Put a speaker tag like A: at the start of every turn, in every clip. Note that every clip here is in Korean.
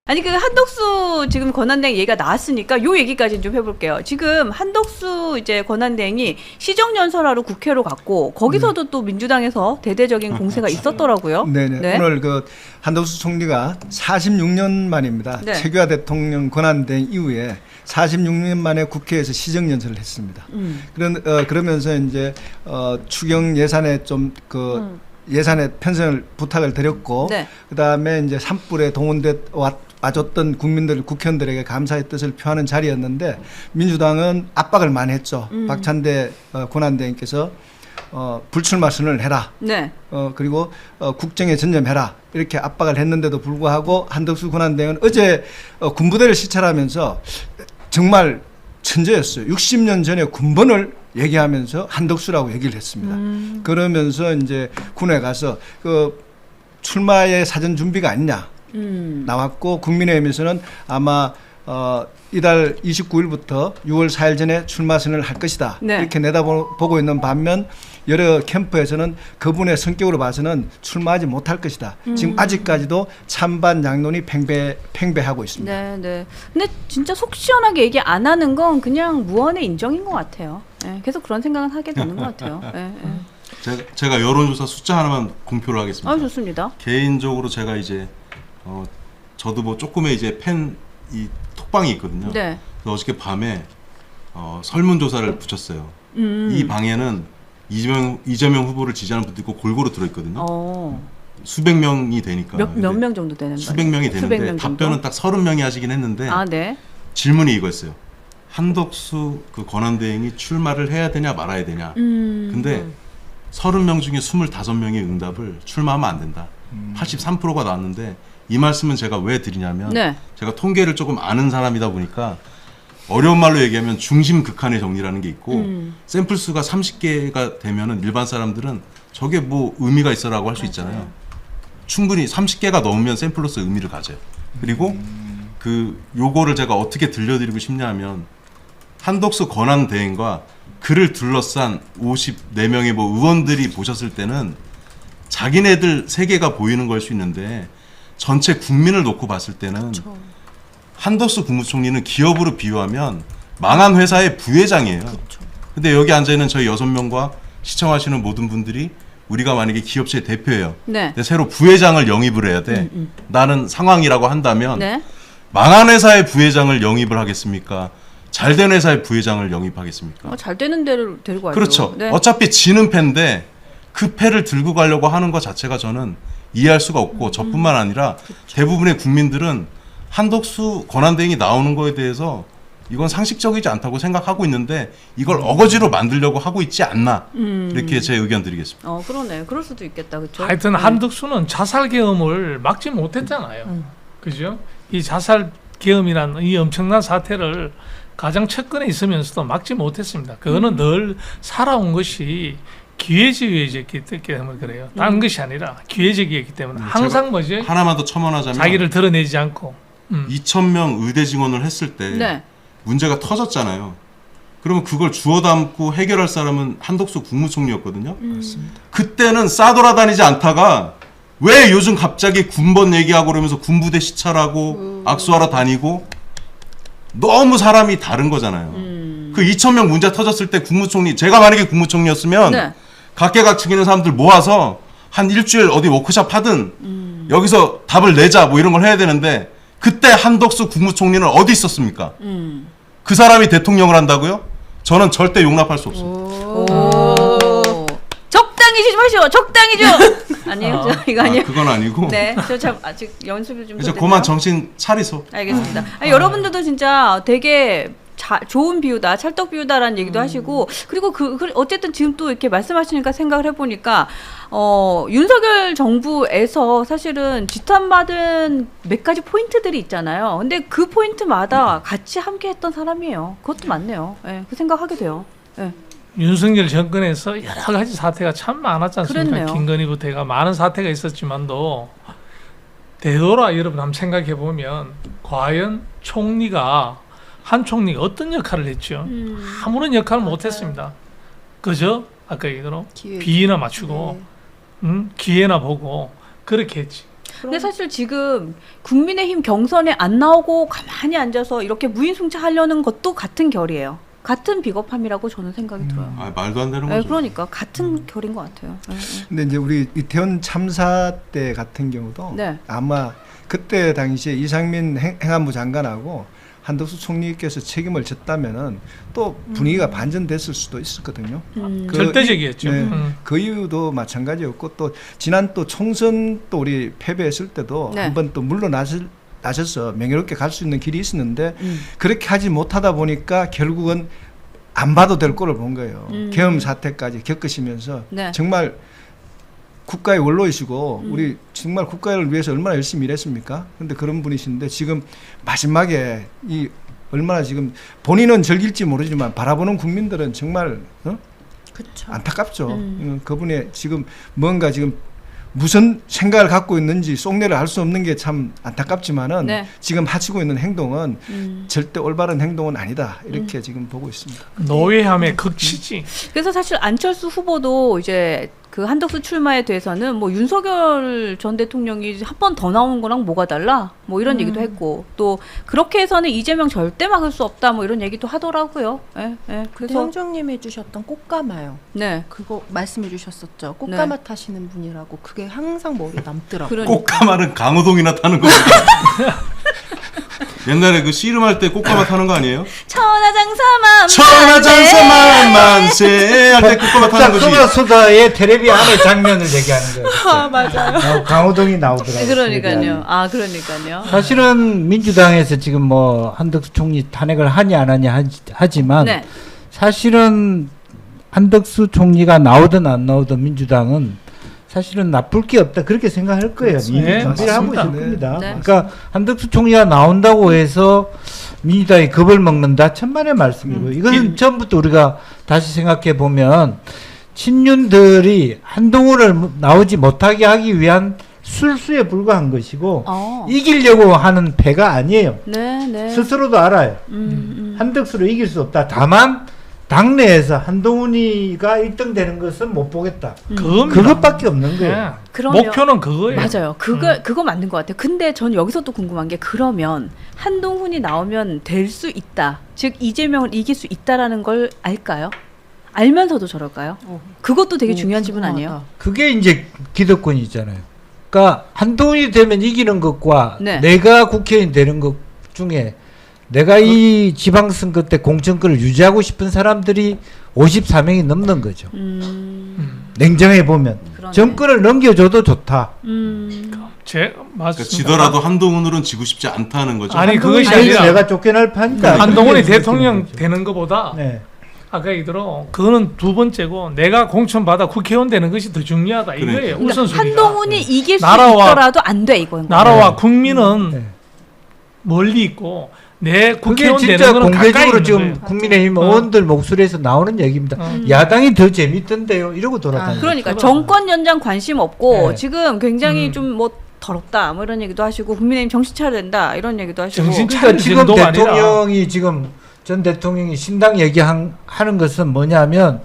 A: 아니 그 한덕수 지금 권한대행 얘기가 나왔으니까 요 얘기까지 좀 해볼게요. 지금 한덕수 이제 권한대행이 시정연설하러 국회로 갔고 거기서도 또 민주당에서 대대적인 공세가 있었더라고요.
B: 네네.
A: 네.
B: 오늘 그 한덕수 총리가 46년 만입니다.
A: 네.
B: 최규하 대통령 권한대행 이후에 46년 만에 국회에서 시정연설을 했습니다. 그러면서 이제 추경 예산에 좀 예산의 편성을 부탁을 드렸고,
A: 네.
B: 그 다음에 이제 산불에 동원돼 와줬던 국민들, 국회의원들에게 감사의 뜻을 표하는 자리였는데, 민주당은 압박을 많이 했죠. 박찬대 권한대행께서 불출마 선언을 해라.
A: 네.
B: 그리고 국정에 전념해라. 이렇게 압박을 했는데도 불구하고 한덕수 권한대행은 어제 군부대를 시찰하면서 정말 천재였어요. 60년 전에 군번을 얘기하면서 한덕수라고 얘기를 했습니다. 그러면서 이제 군에 가서 그 출마의 사전 준비가 아니냐 나왔고, 국민의힘에서는 아마 이달 29일부터 6월 4일 전에 출마 선언을 할 것이다.
A: 네.
B: 이렇게 내다보고 있는 반면 여러 캠프에서는 그분의 성격으로 봐서는 출마하지 못할 것이다. 지금 아직까지도 찬반 양론이 팽배하고 있습니다.
A: 네, 네. 근데 진짜 속 시원하게 얘기 안 하는 건 그냥 무언의 인정인 것 같아요. 네, 계속 그런 생각은 하게 되는 것 같아요. 네, 네.
C: 제가 여론조사 숫자 하나만 공표를 하겠습니다.
A: 아, 좋습니다.
C: 개인적으로 제가 이제 저도 뭐 조금의 이제 이 톡방이 있거든요.
A: 네.
C: 그래서 어저께 밤에 설문조사를 붙였어요. 이 방에는 이재명 후보를 지지하는 분도 있고 골고루 들어있거든요. 수백 명이 되니까.
A: 몇 명 정도 되는 거예요?
C: 수백 명이 되는데
A: 수백 명
C: 답변은 딱 30명이 하시긴 했는데
A: 아, 네.
C: 질문이 이거였어요. 한덕수 그 권한대행이 출마를 해야 되냐 말아야 되냐. 근데 30명 중에 25명의 응답을 출마하면 안 된다. 83%가 나왔는데 이 말씀은 제가 왜 드리냐면
A: 네.
C: 제가 통계를 조금 아는 사람이다 보니까 어려운 말로 얘기하면 중심 극한의 정리라는 게 있고 샘플 수가 30개가 되면은 일반 사람들은 저게 뭐 의미가 있어라고 할 수 있잖아요. 충분히 30개가 넘으면 샘플로서 의미를 가져요. 그리고 요거를 제가 어떻게 들려드리고 싶냐면 한덕수 권한대행과 그를 둘러싼 54명의 뭐 의원들이 보셨을 때는 자기네들 세계가 보이는 걸 수 있는데 전체 국민을 놓고 봤을 때는 한덕수 국무총리는 기업으로 비유하면 망한 회사의 부회장이에요. 근데 여기 앉아있는 저희 6명과 시청하시는 모든 분들이 우리가 만약에 기업체의 대표예요.
A: 네.
C: 근데 새로 부회장을 영입을 해야 돼. 나는 상황이라고 한다면
A: 네.
C: 망한 회사의 부회장을 영입을 하겠습니까? 잘된 회사의 부회장을 영입하겠습니까?
A: 잘 되는 데를 데리고 가죠.
C: 그렇죠.
A: 네.
C: 어차피 지는 패인데 그 패를 들고 가려고 하는 것 자체가 저는 이해할 수가 없고 저뿐만 아니라 대부분의 국민들은 한덕수 권한대행이 나오는 거에 대해서 이건 상식적이지 않다고 생각하고 있는데 이걸 어거지로 만들려고 하고 있지 않나 이렇게 제 의견 드리겠습니다.
A: 그러네. 그럴 수도 있겠다. 그렇죠?
D: 하여튼 한덕수는 자살 계엄을 막지 못했잖아요. 그죠? 이 자살 계엄이라는 이 엄청난 사태를 가장 측근에 있으면서도 막지 못했습니다. 그거는 늘 살아온 것이 기회적이었기 때문에 그래요. 다른 것이 아니라 기회적이었기 때문에 항상 뭐지?
C: 하나만 더 첨언하자면
D: 자기를 드러내지 않고
C: 2,000명 의대 증원을 했을 때
A: 네.
C: 문제가 터졌잖아요. 그러면 그걸 주워 담고 해결할 사람은 한덕수 국무총리였거든요. 그때는 싸돌아다니지 않다가 왜 요즘 갑자기 군번 얘기하고 그러면서 군부대 시찰하고 악수하러 다니고 너무 사람이 다른 거잖아요. 그 2,000명 문제 터졌을 때 국무총리, 제가 만약에 국무총리였으면
A: 네.
C: 각계각층 있는 사람들 모아서 한 일주일 어디 워크숍 하든 여기서 답을 내자 뭐 이런 걸 해야 되는데 그때 한덕수 국무총리는 어디 있었습니까? 그 사람이 대통령을 한다고요? 저는 절대 용납할 수 없습니다.
A: 적당히 좀 하시오. 적당히 좀. 아니에요. 이거 아니에요.
C: 그건 아니고.
A: 네. 저 참 아직 연습을 좀
C: 이제
A: 더
C: 그만
A: 됐나요?
C: 정신 차리소.
A: 알겠습니다. 여러분들도 진짜 되게 좋은 비유다, 찰떡 비유다라는 얘기도 하시고, 그리고 어쨌든 지금 또 이렇게 말씀하시니까 생각을 해보니까, 윤석열 정부에서 사실은 지탄받은 몇 가지 포인트들이 있잖아요. 근데 그 포인트마다 같이 함께 했던 사람이에요. 그것도 맞네요. 네, 그 생각하게 돼요. 네.
D: 윤석열 정권에서 여러 가지 사태가 참 많았지 않습니까?
A: 그랬네요.
D: 김건희부터 해가 많은 사태가 있었지만도 되돌아 여러분 한번 생각해 보면 과연 한 총리가 어떤 역할을 했죠? 아무런 역할을 못했습니다. 그저 아까 얘기대로 비위나 맞추고 기회나 보고 그렇게 했지.
A: 근데 사실 지금 국민의힘 경선에 안 나오고 가만히 앉아서 이렇게 무인승차하려는 것도 같은 결이에요. 같은 비겁함이라고 저는 생각이 들어요.
C: 아, 말도 안 되는
A: 네,
C: 거죠.
A: 그러니까 같은 결인 것 같아요. 네, 네.
B: 근데 이제 우리 이태원 참사 때 같은 경우도
A: 네.
B: 아마 그때 당시에 이상민 행안부 장관하고 한덕수 총리께서 책임을 졌다면은 또 분위기가 반전됐을 수도 있었거든요. 그
D: 절대적이었죠.
B: 네, 그 이유도 마찬가지였고 또 지난 또 총선 또 우리 패배했을 때도
A: 네.
B: 한번 또 물러나셔서 명예롭게 갈 수 있는 길이 있었는데 그렇게 하지 못하다 보니까 결국은 안 봐도 될 꼴을 본 거예요. 계엄 사태까지 겪으시면서
A: 네.
B: 정말 국가의 원로이시고 우리 정말 국가를 위해서 얼마나 열심히 일했습니까? 그런데 그런 분이신데 지금 마지막에 이 얼마나 지금 본인은 즐길지 모르지만 바라보는 국민들은 정말
E: 그쵸.
B: 안타깝죠. 그분의 지금 뭔가 지금 무슨 생각을 갖고 있는지 속내를 알 수 없는 게 참 안타깝지만은
A: 네.
B: 지금 하시고 있는 행동은 절대 올바른 행동은 아니다 이렇게 지금 보고 있습니다.
D: 노예함의 극치지.
A: 그래서 사실 안철수 후보도 이제 그 한덕수 출마에 대해서는 뭐 윤석열 전 대통령이 한 번 더 나오는 거랑 뭐가 달라? 뭐 이런 얘기도 했고 또 그렇게 해서는 이재명 절대 막을 수 없다 뭐 이런 얘기도 하더라고요. 예, 예.
E: 그래서
A: 그래서
E: 형정님이 해주셨던 꽃가마요.
A: 네.
E: 그거 말씀해 주셨었죠. 꽃가마 타시는 분이라고. 그게 항상 머리에 남더라고요.
A: 그러니까.
C: 꽃가마는 강호동이나 타는 거예요. 옛날에 그 씨름할 때 꽃가마 타는 거 아니에요?
A: 천하장사만
C: 천하장사만 만세 할 때 꽃가마 타는 거지.
F: 소다의 테레비 안의 장면을 얘기하는 거예요.
A: 아 맞아요.
F: 강호동이 나오더라고요.
A: 그러니까요. 아 그러니까요.
F: 사실은 민주당에서 지금 뭐 한덕수 총리 탄핵을 하냐 안 하냐 하지만
A: 네.
F: 사실은 한덕수 총리가 나오든 안 나오든 민주당은 사실은 나쁠 게 없다 그렇게 생각할 거예요. 이미
D: 네,
F: 준비를 하고
D: 맞습니다.
F: 있을 겁니다.
A: 네.
F: 그러니까 한덕수 총리가 나온다고 해서 민주당이 겁을 먹는다 천만의 말씀이고요. 이것은 처음부터 우리가 다시 생각해 보면 친윤들이 한동훈을 나오지 못하게 하기 위한 술수에 불과한 것이고 이기려고 하는 패가 아니에요.
A: 네, 네.
F: 스스로도 알아요. 한덕수를 이길 수 없다. 다만 당내에서 한동훈이가 1등 되는 것은 못 보겠다.
D: 그겁니다.
F: 그것밖에 없는 거예요.
D: 네.
A: 그러면-
D: 목표는 그거예요.
A: 맞아요. 그거 맞는 것 같아요. 근데 전 여기서 또 궁금한 게 그러면 한동훈이 나오면 될 수 있다. 즉 이재명을 이길 수 있다라는 걸 알까요? 알면서도 저럴까요? 그것도 되게 중요한 질문 아니에요?
F: 그게 이제 기득권이잖아요. 그러니까 한동훈이 되면 이기는 것과
A: 네.
F: 내가 국회의원 되는 것 중에 내가 이 지방선거 때 공천권을 유지하고 싶은 사람들이 54명이 넘는 거죠. 냉정해 보면
A: 그러네.
F: 정권을 넘겨줘도 좋다.
C: 그러니까
D: 맞습니다.
C: 지더라도 한동훈으로는 지고 싶지 않다는 거죠.
D: 아니, 그것이
F: 한동훈이
D: 아니라
F: 내가 쫓겨날 판이다.
D: 한동훈이
F: 그게
D: 대통령
F: 거죠.
D: 되는 것보다
F: 네.
D: 아까 얘기대로 그거는 두 번째고 내가 공천받아 국회의원 되는 것이 더 중요하다 이거예요.
A: 그러니까
D: 우선순위가.
A: 한동훈이 이길 수
D: 나라와-
A: 있더라도 안 돼 이건.
D: 나라와 국민은
F: 네.
D: 멀리 있고 내
F: 그게
D: 국회의원 되는
F: 진짜
D: 거는 가까이
F: 공개적으로
D: 있는
F: 지금
D: 거예요.
F: 국민의힘
D: 어.
F: 의원들 목소리에서 나오는 얘기입니다. 야당이 더 재밌던데요. 이러고 돌아다니는.
A: 그러니까
D: 그럼.
A: 정권 연장 관심 없고
F: 네.
A: 지금 굉장히 좀 뭐 더럽다 뭐 이런 얘기도 하시고 국민의힘 정신 차려야 된다 이런 얘기도 하시고.
D: 정신
F: 그러니까 지금
D: 정도가 아니라.
F: 대통령이 지금 전 대통령이 신당 얘기하는 것은 뭐냐면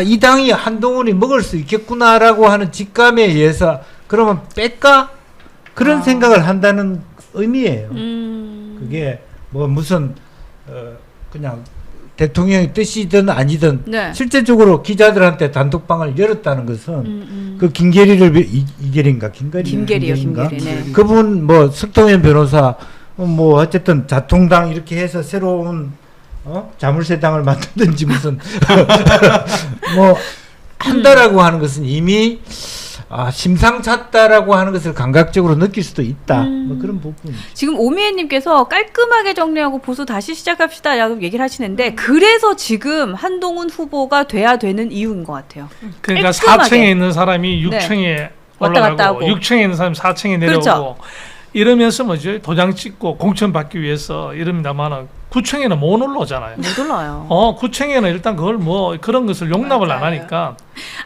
F: 이 당이 한동훈이 먹을 수 있겠구나라고 하는 직감에 의해서 그러면 뺄까 그런 생각을 한다는 의미예요. 그게 뭐 무슨 그냥 대통령의 뜻이든 아니든
A: 네.
F: 실제적으로 기자들한테 단톡방을 열었다는 것은 그 김계리를 이계리인가
A: 김계리요, 김계리. 네.
F: 그분 뭐 석동현 변호사 뭐 어쨌든 자통당 이렇게 해서 새로운 자물쇠당을 만든지 무슨 뭐 한다라고 하는 것은 이미 심상찮다라고 하는 것을 감각적으로 느낄 수도 있다. 뭐 그런 부분.
A: 지금 오미애님께서 깔끔하게 정리하고 보수 다시 시작합시다 라고 얘기를 하시는데 그래서 지금 한동훈 후보가 돼야 되는 이유인 것 같아요.
D: 그러니까
A: 깔끔하게.
D: 4층에 있는 사람이 6층에
A: 왔다 갔다
D: 올라가고
A: 하고.
D: 6층에 있는 사람이 4층에 내려오고
A: 그렇죠.
D: 이러면서 뭐죠? 도장 찍고 공천 받기 위해서 이럽니다만은 9층에는 못 올라오잖아요.
A: 못 올라요.
D: 9층에는 일단 그걸 뭐 그런 것을 용납을 안
A: 맞아요.
D: 하니까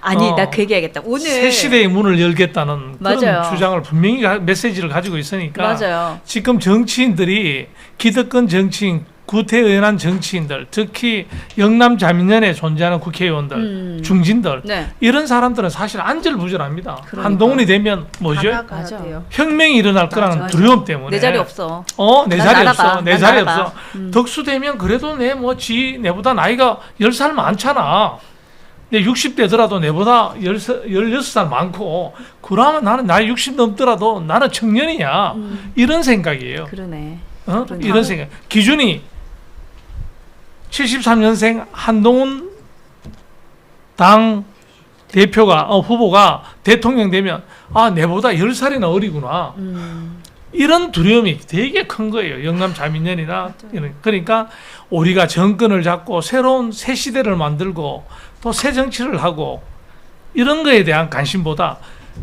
A: 아니 나 그 얘기하겠다. 오늘
D: 새 시대의 문을 열겠다는
A: 맞아요.
D: 그런 주장을 분명히 메시지를 가지고 있으니까
A: 맞아요.
D: 지금 정치인들이 기득권 정치인 구태의연한 정치인들, 특히 영남 자민련에 존재하는 국회의원들, 중진들
A: 네.
D: 이런 사람들은 사실 안절부절합니다.
A: 그러니까.
D: 한동훈이 되면 뭐죠?
E: 나가야
A: 맞아.
E: 돼요.
D: 혁명이 일어날 거라는
A: 맞아.
D: 두려움 때문에
A: 내 자리 없어.
D: 내
A: 난
D: 자리
A: 날아가.
D: 없어. 내
A: 난
D: 자리
A: 날아가.
D: 없어. 덕수 되면 그래도 내보다 나이가 10살 많잖아. 내 60대더라도 내보다 16살 많고 그러면 나는 나이 60 넘더라도 나는 청년이야. 이런 생각이에요.
A: 그러네. 그러네.
D: 이런 생각. 기준이 73년생 한동훈 당 대표가 후보가 대통령 되면 내보다 10살이나 어리구나. 이런 두려움이 되게 큰 거예요. 영남 자민련이나 이런. 그러니까 우리가 정권을 잡고 새로운 새 시대를 만들고 또 새 정치를 하고 이런 거에 대한 관심보다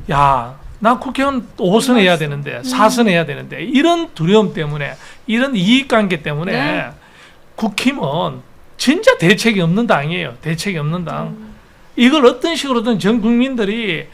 D: 나 국회의원 5선 해야 되는데 4선 해야 되는데 이런 두려움 때문에 이런 이익관계 때문에
A: 네.
D: 국힘은 진짜 대책이 없는 당이에요. 대책이 없는 당. 이걸 어떤 식으로든 전 국민들이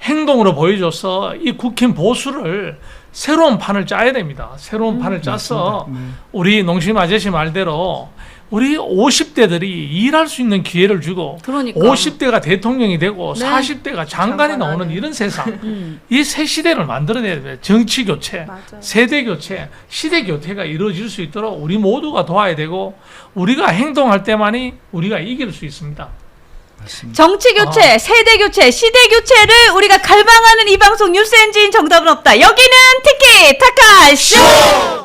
D: 행동으로 보여줘서 이 국힘 보수를 새로운 판을 짜야 됩니다. 새로운 판을 짜서 우리 농심 아저씨 말대로 우리 50대들이 일할 수 있는 기회를 주고
A: 그러니까.
D: 50대가 대통령이 되고
A: 네.
D: 40대가 장관이 나오는 이런 세상 이 새 시대를 만들어내야 됩니다. 정치 교체,
E: 맞아요.
D: 세대 교체, 시대 교체가 이루어질 수 있도록 우리 모두가 도와야 되고 우리가 행동할 때만이 우리가 이길 수 있습니다.
A: 정치 교체, 세대 교체, 시대 교체를 우리가 갈망하는 이 방송 뉴스 엔진 정답은 없다. 여기는 티키 타카 쇼!